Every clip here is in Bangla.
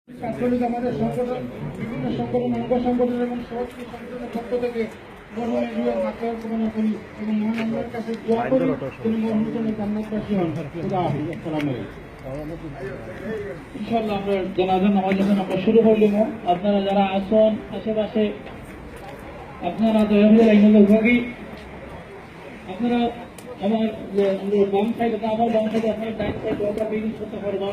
ছাত্রলীগ আমাদের সংগঠন বিভিন্ন সংগঠন অঙ্গ সংগঠন এবং সহযোগী সংগঠনের পক্ষ থেকে মরহুমের রুহের মাগফিরাত কামনা করি এবং মহান আল্লাহর কাছে দোয়া করি তিনি মরহুমের জন্য জান্নাতবাসী হন। খোদা হাফেজ। আসসালামু আলাইকুম। ইনশাআল্লাহ আমরা জানাজা নামাজ যখন আমরা শুরু করলাম, আপনারা যারা আছেন আশেপাশে আপনারা দয়া করে লাইনে লাগি। আপনারা আমার বাম সাইডে আমার বাম সাইডে আপনার ডাইন সাইডে ওটা বিল করতে পারবা।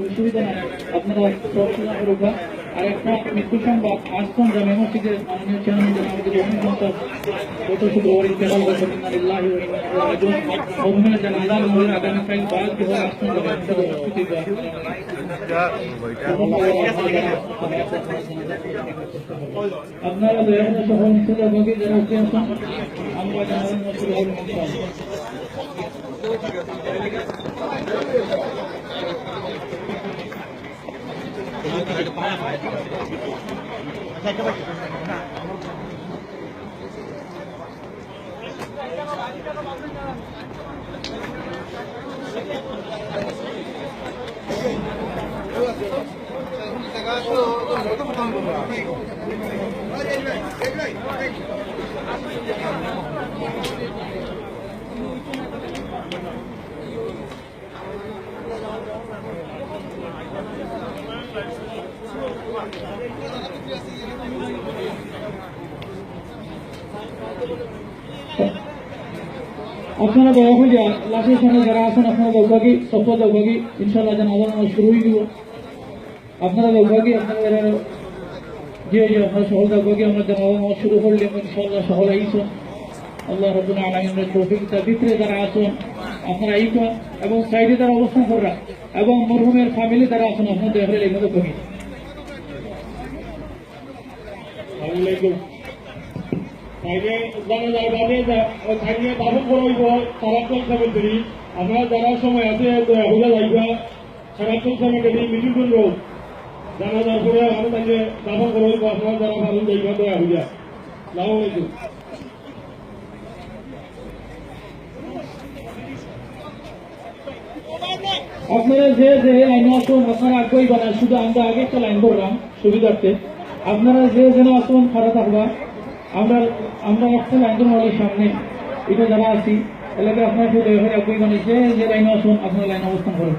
অসুবিধা নাই, আপনারা সবসময় করবা। আর একটা মৃত্যু সংবাদ, আসছেন জামে মসজিদের মাননীয় চেয়ারম্যান আমাদের গত শুক্রবার ইন্তেকাল করেছেন। মরহুমের জানাজা নামাজের আগামীকাল বাদ দিয়ে আসছেন জামে মসজিদের উপস্থিতি। আপনারা দয়া করে সকল নিষেধাজ্ঞাকে যারা উঠে আসেন, আমরা জানাজার মসজিদ হল আপনারা দয়া করে লাশের সামনে যারা আছেন আপনারা দৌভাগী সফল দৌভাগী ইনশাআল্লাহ যেন আবার আমরা শুরু হয়ে দিব। আপনারা দৌভাগী আপনারা জি আপনারা সকল দৌভাগী আমরা যেন আবার শুরু করলে ইনশাআল্লাহ সকল আইসন। আল্লাহ রাব্বুল আলামিনের তৌফিক তার ভিতরে যারা আছেন আপনারা আইসন এবং সাইডে যারা অবস্থান করা এবং মরহুমের ফ্যামিলি যারা আছেন আপনারা দয়া করে এগুলো করি। আমরা যারা সময় আছে হইয়া যাইবা সারাক্ষণ সময় মিটিং রোড জানা যার পরে আমি তাকে দাফন করে আপনারা যারা ভালো যাইবা দয়া হইয়া। আসসালামু আলাইকুম। আপনারা যে যে লাইনে আসুন আপনারা আগেই বানান, শুধু আমরা আগে একটা লাইন করলাম সুবিধার্থে। আপনারা যে যেন আসুন খারাপ থাকবা, আমরা একটা লাইন করলাম সামনে এটা যারা আছি এলাকায় আপনারা শুধু আগেই বানিয়ে যে লাইনে আসুন আপনারা লাইন অবস্থান করুন।